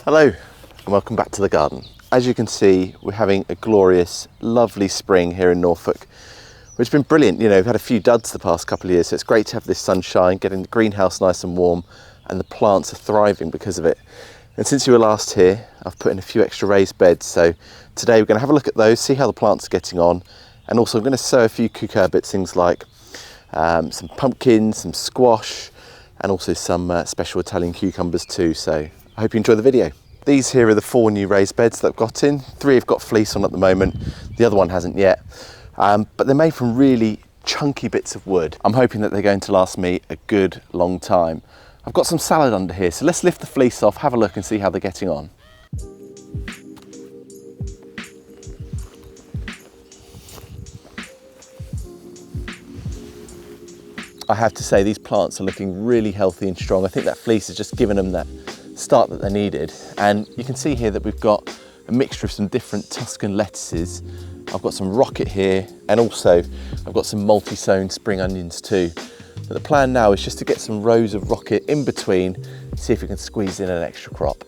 Hello and welcome back to the garden. As you can see, we're having a glorious, lovely spring here in Norfolk, which has been brilliant. You know, we've had a few duds the past couple of years, so it's great to have this sunshine, getting the greenhouse nice and warm, and the plants are thriving because of it. And since you were last here, I've put in a few extra raised beds, so today we're going to have a look at those, see how the plants are getting on, and also I'm going to sow a few cucurbits, things like some pumpkins, some squash, and also some special Italian cucumbers too. So I hope you enjoy the video. These here are the 4 new raised beds that I've got in. 3 have got fleece on at the moment, the other one hasn't yet. But they're made from really chunky bits of wood. I'm hoping that they're going to last me a good long time. I've got some salad under here, so let's lift the fleece off, have a look and see how they're getting on. I have to say these plants are looking really healthy and strong. I think that fleece has just given them that start that they needed. And you can see here that we've got a mixture of some different Tuscan lettuces. I've got some rocket here, and also I've got some multi-sown spring onions too. But the plan now is just to get some rows of rocket in between, see if we can squeeze in an extra crop.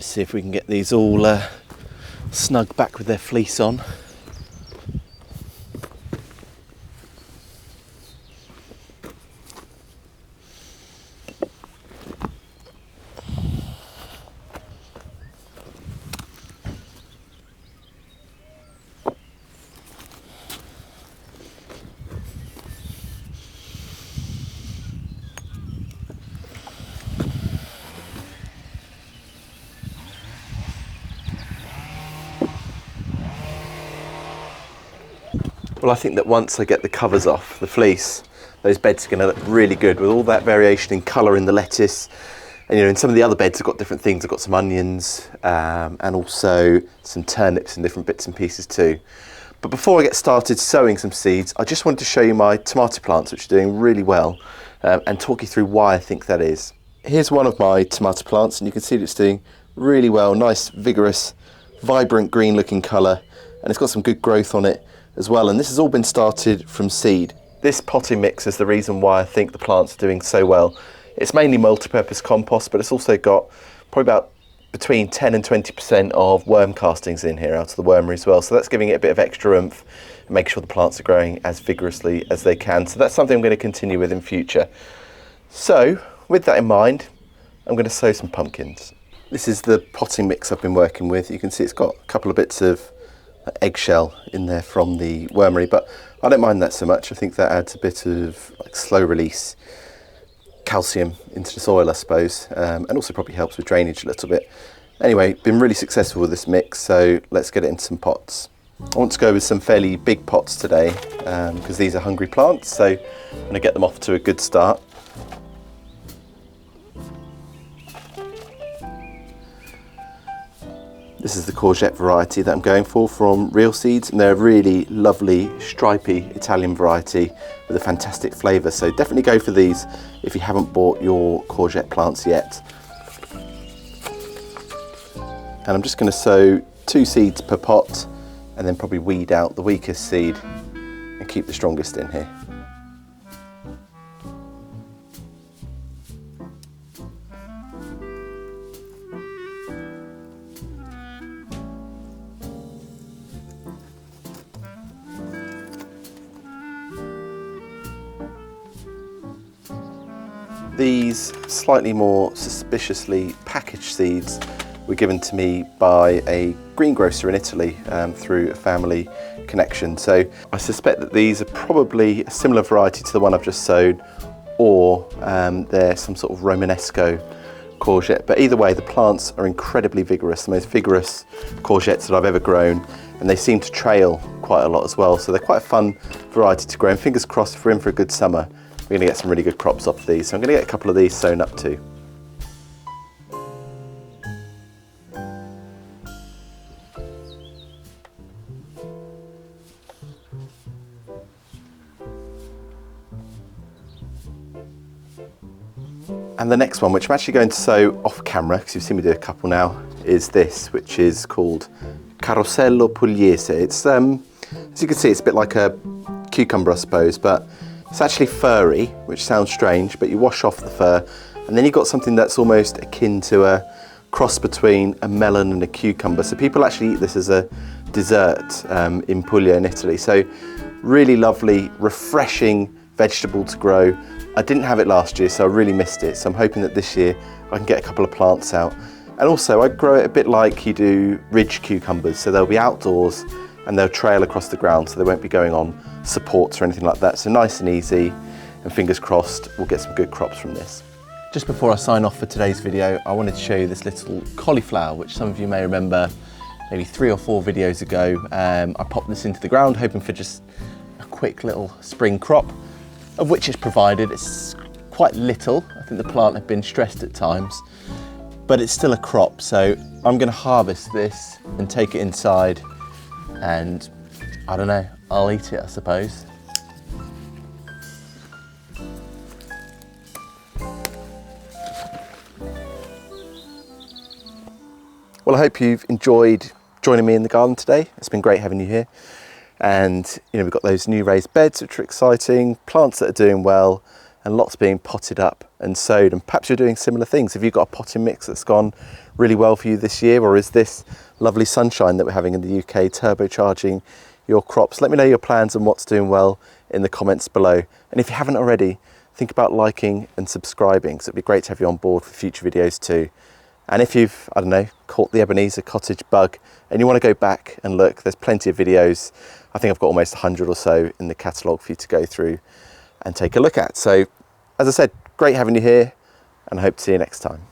See if we can get these all snug back with their fleece on. Well, I think that once I get the covers off the fleece, those beds are going to look really good with all that variation in colour in the lettuce. And you know, in some of the other beds I've got different things. I've got some onions and also some turnips and different bits and pieces too. But before I get started sowing some seeds, I just wanted to show you my tomato plants, which are doing really well, and talk you through why I think that is. Here's one of my tomato plants, and you can see that it's doing really well. Nice, vigorous, vibrant green looking colour, and it's got some good growth on it as well, and this has all been started from seed. This potting mix is the reason why I think the plants are doing so well. It's mainly multi-purpose compost, but it's also got probably about between 10 and 20% of worm castings in here out of the wormery as well. So that's giving it a bit of extra oomph and making sure the plants are growing as vigorously as they can. So that's something I'm going to continue with in future. So with that in mind, I'm going to sow some pumpkins. This is the potting mix I've been working with. You can see it's got a couple of bits of eggshell in there from the wormery, but I don't mind that so much. I think that adds a bit of like slow release calcium into the soil, I suppose, and also probably helps with drainage a little bit. Anyway, been really successful with this mix, so let's get it into some pots. I want to go with some fairly big pots today because these are hungry plants, so I'm going to get them off to a good start. This is the courgette variety that I'm going for from Real Seeds, and they're a really lovely stripy Italian variety with a fantastic flavour, so definitely go for these if you haven't bought your courgette plants yet. And I'm just going to sow 2 seeds per pot and then probably weed out the weakest seed and keep the strongest in here. These slightly more suspiciously packaged seeds were given to me by a greengrocer in Italy through a family connection. So I suspect that these are probably a similar variety to the one I've just sowed, or they're some sort of Romanesco courgette. But either way, the plants are incredibly vigorous, the most vigorous courgettes that I've ever grown, and they seem to trail quite a lot as well. So they're quite a fun variety to grow, and fingers crossed if we're in for a good summer, we're going to get some really good crops off these. So I'm going to get a couple of these sown up too. And the next one, which I'm actually going to sow off camera, because you've seen me do a couple now, is this, which is called carosello pugliese. It's, as you can see, it's a bit like a cucumber, I suppose, but it's actually furry, which sounds strange, but you wash off the fur, and then you've got something that's almost akin to a cross between a melon and a cucumber. So people actually eat this as a dessert in Puglia in Italy. So really lovely, refreshing vegetable to grow. I didn't have it last year, so I really missed it. So I'm hoping that this year I can get a couple of plants out. And also I grow it a bit like you do ridge cucumbers. So they'll be outdoors and they'll trail across the ground, so they won't be going on supports or anything like that. So nice and easy, and fingers crossed we'll get some good crops from this. Just before I sign off for today's video, I wanted to show you this little cauliflower, which some of you may remember maybe 3 or 4 videos ago. I popped this into the ground hoping for just a quick little spring crop, of which it's provided. It's quite little. I think the plant had been stressed at times, but it's still a crop. So I'm going to harvest this and take it inside, and I don't know, I'll eat it, I suppose. Well, I hope you've enjoyed joining me in the garden today. It's been great having you here. And you know, we've got those new raised beds, which are exciting, plants that are doing well, and lots being potted up and sowed. And perhaps you're doing similar things. Have you got a potting mix that's gone really well for you this year, or is this lovely sunshine that we're having in the UK turbocharging your crops? Let me know your plans and what's doing well in the comments below. And if you haven't already, think about liking and subscribing, because it'd be great to have you on board for future videos too. And if you've, I don't know, caught the Ebenezer cottage bug and you want to go back and look, there's plenty of videos. I think I've got almost 100 or so in the catalogue for you to go through and take a look at. So, as I said, great having you here, and I hope to see you next time.